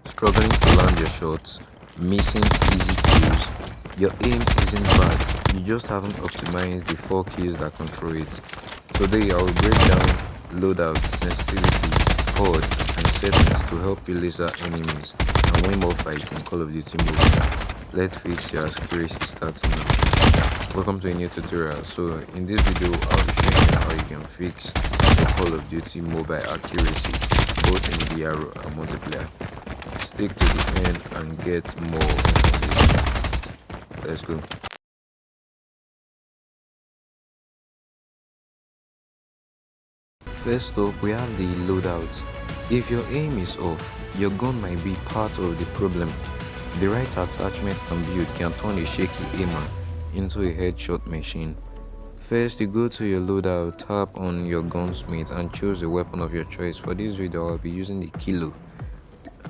Struggling to land your shots, missing easy kills. Your aim isn't bad, you just haven't optimized the 4 keys that control it. Today I will break down loadouts, sensitivity, COD, and settings to help you laser enemies and win more fights in Call of Duty Mobile. Let's fix your accuracy starting now. Welcome to a new tutorial. So in this video I'll be showing you how you can fix the Call of Duty Mobile accuracy both in VR and multiplayer. Stick to the end and get more information. Let's go. First up, we have the loadout. If your aim is off, your gun might be part of the problem. The right attachment and build can turn a shaky aimer into a headshot machine. First, you go to your loadout, tap on your gunsmith and choose a weapon of your choice. For this video, I'll be using the Kilo.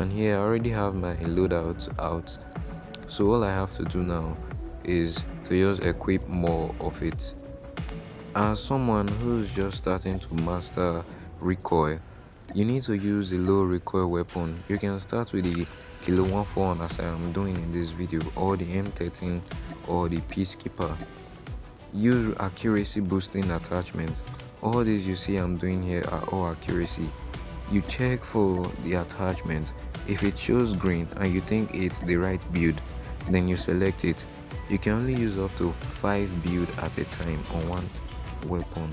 And here I already have my loadout out. So all I have to do now is to just equip more of it. As someone who's just starting to master recoil, you need to use a low recoil weapon. You can start with the Kilo 141 as I am doing in this video, or the M13 or the Peacekeeper. Use accuracy boosting attachments. All these you see I'm doing here are all accuracy. You check for the attachments. If it shows green and you think it's the right build, then you select it. You can only use up to 5 builds at a time on one weapon.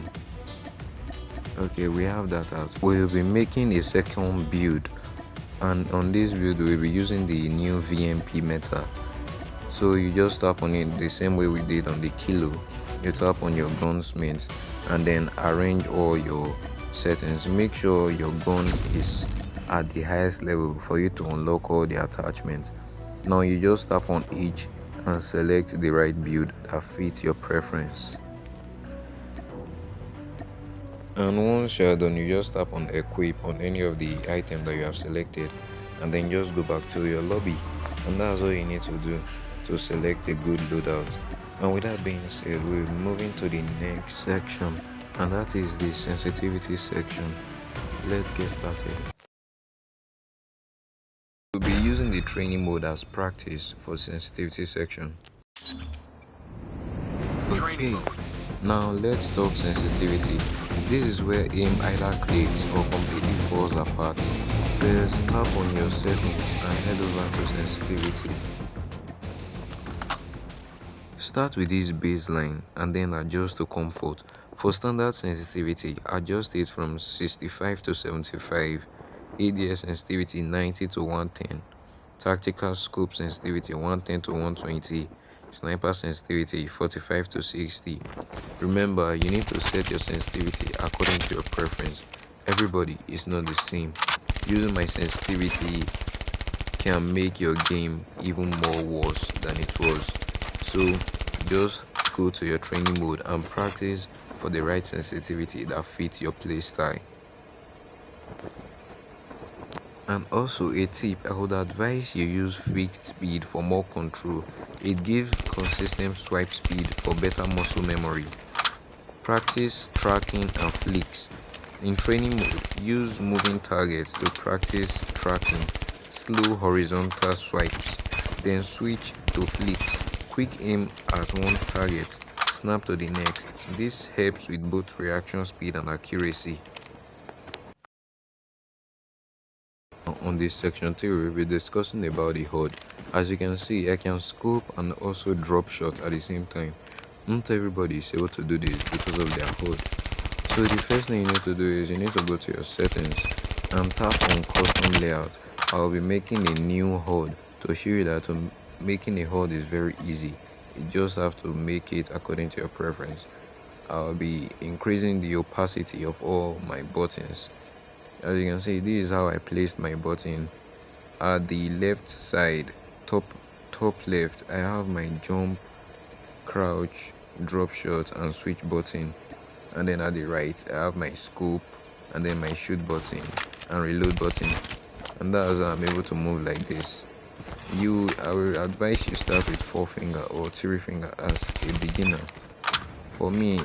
Okay, we have that out. We'll be making a second build, and on this build we'll be using the new VMP meta. So you just tap on it the same way we did on the Kilo. You tap on your gunsmith and then arrange all your settings. Make sure your gun is at the highest level for you to unlock all the attachments. Now you just tap on each and select the right build that fits your preference. And once you're done, you just tap on equip on any of the items that you have selected and then just go back to your lobby, and that's all you need to do to select a good loadout. And with that being said, we're moving to the next section, and that is the sensitivity section. Let's get started. We'll be using the training mode as practice for sensitivity section. Okay, now let's talk sensitivity. This is where aim either clicks or completely falls apart. First, tap on your settings and head over to sensitivity. Start with this baseline and then adjust to comfort. For standard sensitivity, adjust it from 65 to 75, ADS sensitivity 90 to 110, tactical scope sensitivity 110 to 120, sniper sensitivity 45 to 60. Remember, you need to set your sensitivity according to your preference. Everybody is not the same. Using my sensitivity can make your game even more worse than it was. So just go to your training mode and practice for the right sensitivity that fits your playstyle. And also a tip, I would advise you use fixed speed for more control. It gives consistent swipe speed for better muscle memory. Practice tracking and flicks. In training mode, use moving targets to practice tracking, slow horizontal swipes, then switch to flicks. Quick aim at one target, snap to the next. This helps with both reaction speed and accuracy. On this section 3, we'll be discussing about the HUD. As you can see, I can scope and also drop shot at the same time. Not everybody is able to do this because of their HUD. So the first thing you need to do is you need to go to your settings and tap on custom layout. I'll be making a new HUD to show you that making a HUD is very easy. You just have to make it according to your preference. I'll be increasing the opacity of all my buttons. As you can see, this is how I placed my button. At the left side, top left, I have my jump, crouch, drop shot and switch button, and then at the right I have my scope and then my shoot button and reload button, and that's how I'm able to move like this. I will advise you start with 4 finger or 3 finger as a beginner. For me,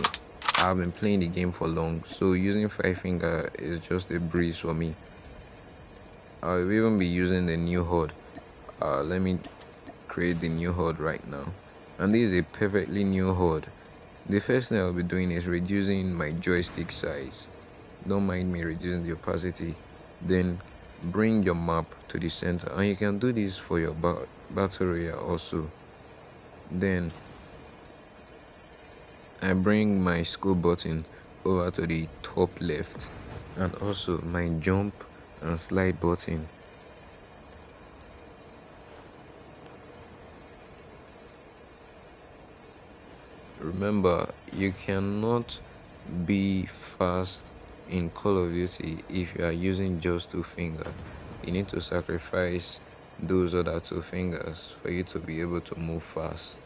I've been playing the game for long, so using 5 finger is just a breeze for me. I'll even be using the new HUD. Let me create the new HUD right now. And this is a perfectly new HUD. The first thing I'll be doing is reducing my joystick size. Don't mind me reducing the opacity. Then bring your map to the center, and you can do this for your Battle Royale also. Then I bring my scope button over to the top left, and also my jump and slide button. Remember, you cannot be fast in Call of Duty if you are using just 2 fingers. You need to sacrifice those other 2 fingers for you to be able to move fast.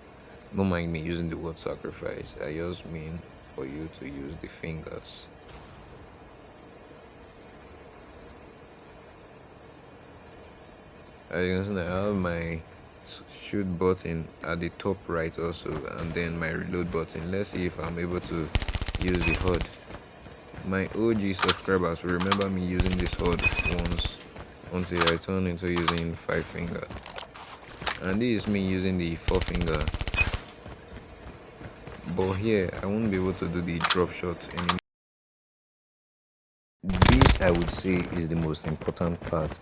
Don't mind me using the word sacrifice. I just mean for you to use the fingers. As you can see, I have my shoot button at the top right also, and then my reload button. Let's see if I'm able to use the HUD. My OG subscribers will remember me using this HUD once until I turn into using 5 finger, and this is me using the 4 finger. But here I won't be able to do the drop shots anymore. This, I would say, is the most important part.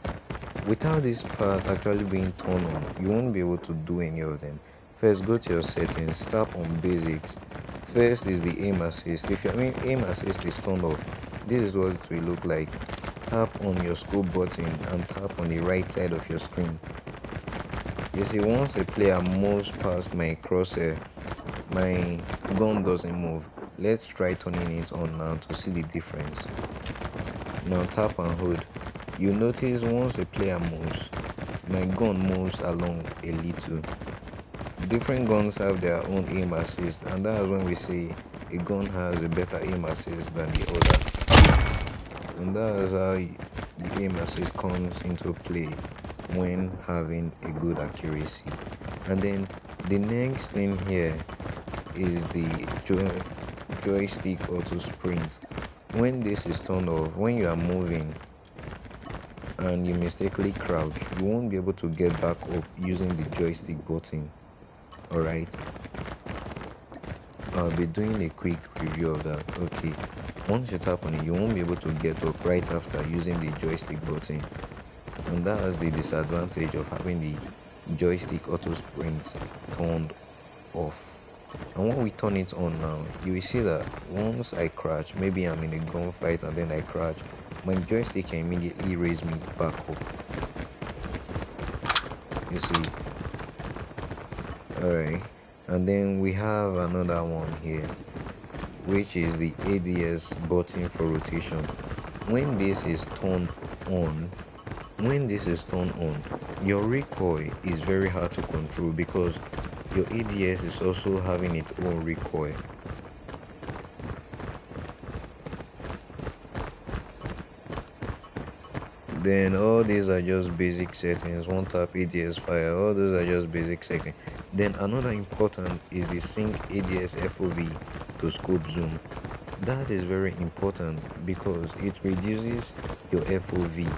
Without this part actually being turned on, you won't be able to do any of them. First, go to your settings, tap on basics. First is the aim assist. If your aim assist is turned off, this is what it will look like. Tap on your scope button and tap on the right side of your screen. You see, once a player moves past my crosshair, my gun doesn't move. Let's try turning it on now to see the difference. Now tap and hold. You notice once a player moves, my gun moves along a little. Different guns have their own aim assist, and that is when we say a gun has a better aim assist than the other. And that is how the aim assist comes into play when having a good accuracy. And then the next thing here is the joystick auto sprint. When this is turned off, when you are moving and you mistakenly crouch, you won't be able to get back up using the joystick button. Alright, I'll be doing a quick review of that. Okay, once you tap on it, you won't be able to get up right after using the joystick button, and that has the disadvantage of having the joystick auto sprint turned off. And when we turn it on now, you will see that once I crouch, maybe I'm in a gunfight and then I crouch, my joystick can immediately raise me back up. You see? Alright, and then we have another one here, which is the ADS button for rotation. When this is turned on, your recoil is very hard to control because your ADS is also having its own recoil. Then all these are just basic settings. One tap ADS fire, all those are just basic settings. Then another important is the sync ADS FOV to scope zoom. That is very important because it reduces your FOV.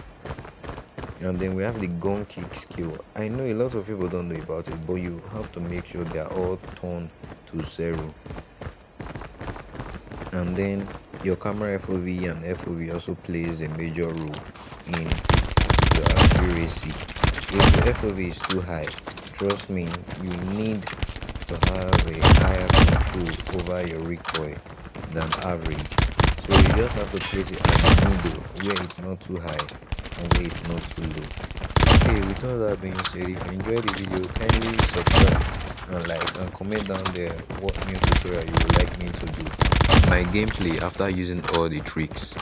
And then we have the gun kick skill. I know a lot of people don't know about it, but you have to make sure they are all turned to 0. And then your camera FOV and FOV also plays a major role in your accuracy. If your FOV is too high, trust me, you need to have a higher control over your recoil than average. So you just have to place it at the middle where it's not too high and where it's not too low. Okay, with all that being said, if you enjoyed the video, kindly subscribe and like and comment down there what new tutorial you would like me to do. My gameplay after using all the tricks.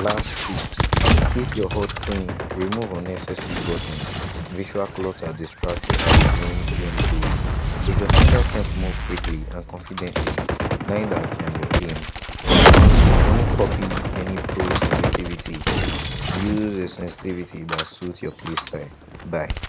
Last tips. Keep your HUD clean, remove unnecessary buttons. Visual clutter distract your main gameplay. If your finger can't move quickly and confidently, neither can your aim. Don't copy any pro sensitivity. Use a sensitivity that suits your playstyle. Bye.